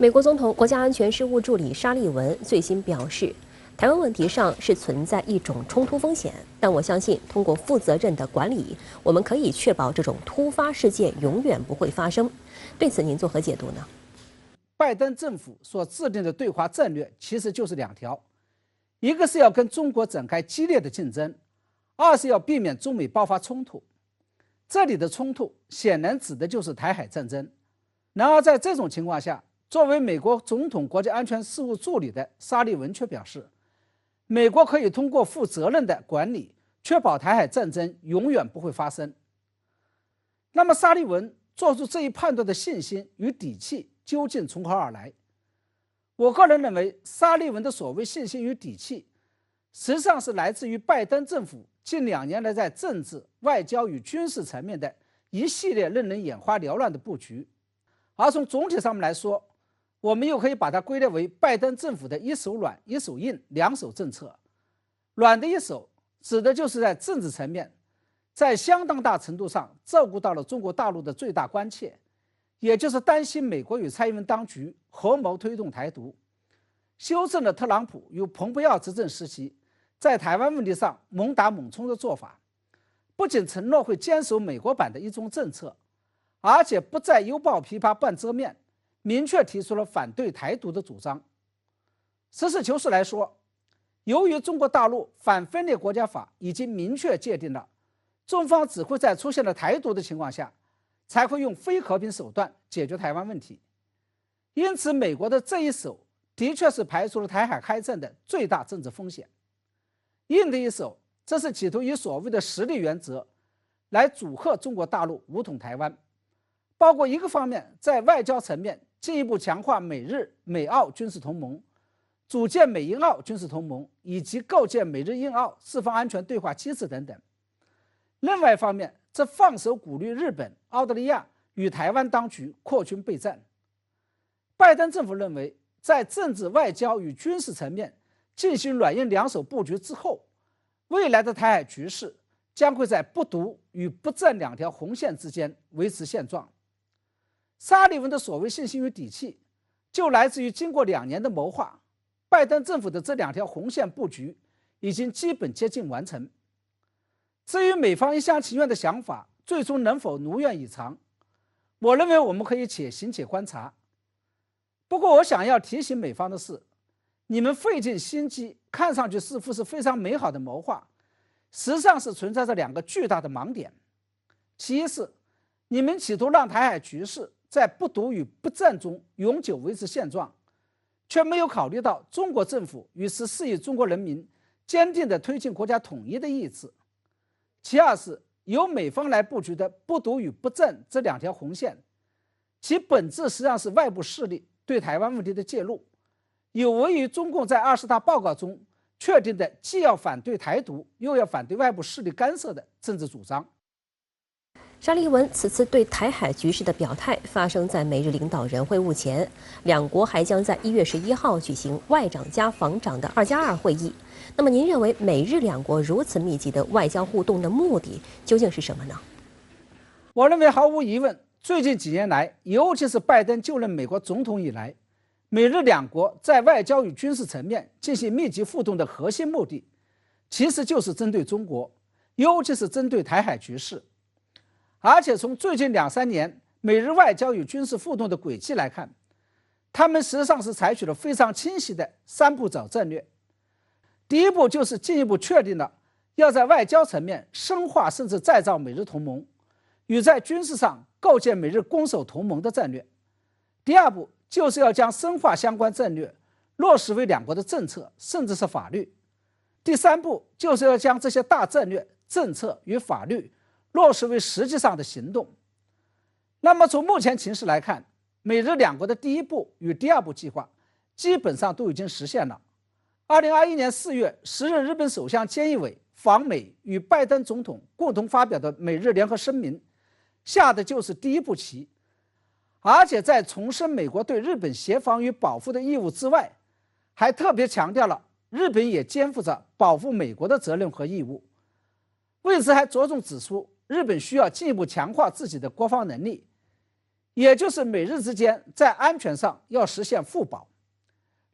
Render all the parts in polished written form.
美国总统国家安全事务助理沙利文最新表示，台湾问题上是存在一种冲突风险，但我相信通过负责任的管理，我们可以确保这种突发事件永远不会发生。对此您作何解读呢？拜登政府所制定的对华战略其实就是两条，一个是要跟中国展开激烈的竞争，二是要避免中美爆发冲突。这里的冲突显然指的就是台海战争。然而在这种情况下，作为美国总统国家安全事务助理的沙利文却表示，美国可以通过负责任的管理，确保台海战争永远不会发生。那么沙利文做出这一判断的信心与底气究竟从何而来？我个人认为，沙利文的所谓信心与底气，实际上是来自于拜登政府近2年来在政治、外交与军事层面的一系列令人眼花缭乱的布局。而从总体上面来说，我们又可以把它归类为拜登政府的一手软、一手硬两手政策。软的一手指的就是在政治层面，在相当大程度上照顾到了中国大陆的最大关切，也就是担心美国与蔡英文当局合谋推动台独，修正了特朗普与蓬佩奥执政时期在台湾问题上猛打猛冲的做法，不仅承诺会坚守美国版的一中政策，而且不再犹抱琵琶半遮面，明确提出了反对台独的主张。实事求是来说，由于中国大陆反分裂国家法已经明确界定了，中方只会在出现了台独的情况下，才会用非和平手段解决台湾问题。因此，美国的这一手的确是排除了台海开战的最大政治风险。硬的一手，这是企图以所谓的实力原则来阻吓中国大陆武统台湾，包括一个方面在外交层面进一步强化美日美澳军事同盟，组建美英澳军事同盟，以及构建美日印澳四方安全对话机制等等。另外一方面，则放手鼓励日本、澳大利亚与台湾当局扩军备战。拜登政府认为，在政治、外交与军事层面进行软硬两手布局之后，未来的台海局势将会在不独与不战两条红线之间维持现状。沙利文的所谓信心与底气，就来自于经过2年的谋划，拜登政府的这2条红线布局已经基本接近完成。至于美方一厢情愿的想法最终能否如愿以偿，我认为我们可以且行且观察。不过我想要提醒美方的是，你们费尽心机，看上去似乎是非常美好的谋划，实际上是存在着2个巨大的盲点。其一是，你们企图让台海局势在不独与不战中永久维持现状，却没有考虑到中国政府与14亿中国人民坚定地推进国家统一的意志。其二是，由美方来布局的不独与不战这2条红线，其本质实际上是外部势力对台湾问题的介入，有违于中共在20大报告中确定的既要反对台独又要反对外部势力干涉的政治主张。沙利文此次对台海局势的表态发生在美日领导人会晤前，两国还将在1月11号举行外长加防长的2+2会议。那么您认为美日两国如此密集的外交互动的目的究竟是什么呢？我认为毫无疑问，最近几年来，尤其是拜登就任美国总统以来，美日两国在外交与军事层面进行密集互动的核心目的，其实就是针对中国，尤其是针对台海局势。而且从最近2、3年美日外交与军事互动的轨迹来看，他们实际上是采取了非常清晰的3步走战略。第一步就是进一步确定了要在外交层面深化甚至再造美日同盟，与在军事上构建美日攻守同盟的战略。第二步就是要将深化相关战略落实为两国的政策甚至是法律。第3步就是要将这些大战略、政策与法律落实为实际上的行动。那么从目前情势来看，美日两国的第1步与第2步计划基本上都已经实现了。2021年4月，时任日本首相菅义伟访美与拜登总统共同发表的美日联合声明，下的就是第1步棋。而且在重申美国对日本协防与保护的义务之外，还特别强调了日本也肩负着保护美国的责任和义务。为此还着重指出，日本需要进一步强化自己的国防能力，也就是美日之间在安全上要实现互保。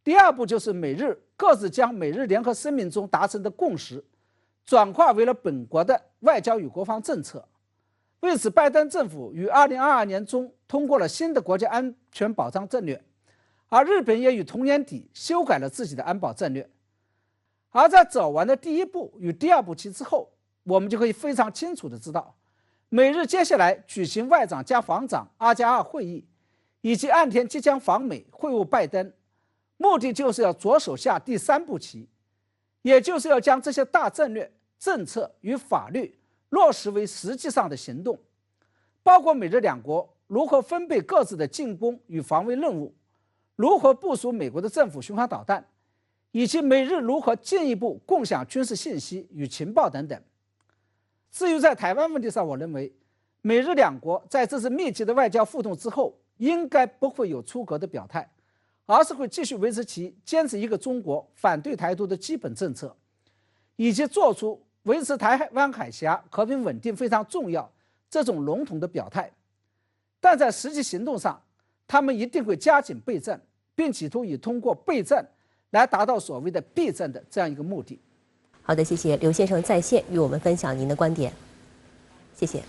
第二步就是美日各自将美日联合声明中达成的共识转化为了本国的外交与国防政策。为此，拜登政府于2022年中通过了新的国家安全保障战略，而日本也于同年底修改了自己的安保战略。而在走完的第一步与第二步棋之后，我们就可以非常清楚地知道，美日接下来举行外长加防长2+2会议，以及岸田即将访美会晤拜登，目的就是要着手下第三步棋，也就是要将这些大战略、政策与法律落实为实际上的行动，包括美日两国如何分配各自的进攻与防卫任务，如何部署美国的政府巡航导弹，以及美日如何进一步共享军事信息与情报等等。至于在台湾问题上，我认为美日两国在这次密集的外交互动之后，应该不会有出格的表态，而是会继续维持其坚持一个中国、反对台独的基本政策，以及做出维持台湾海峡和平稳定非常重要这种笼统的表态。但在实际行动上，他们一定会加紧备战，并企图以通过备战来达到所谓的避战的这样一个目的。好的，谢谢刘先生在线与我们分享您的观点，谢谢。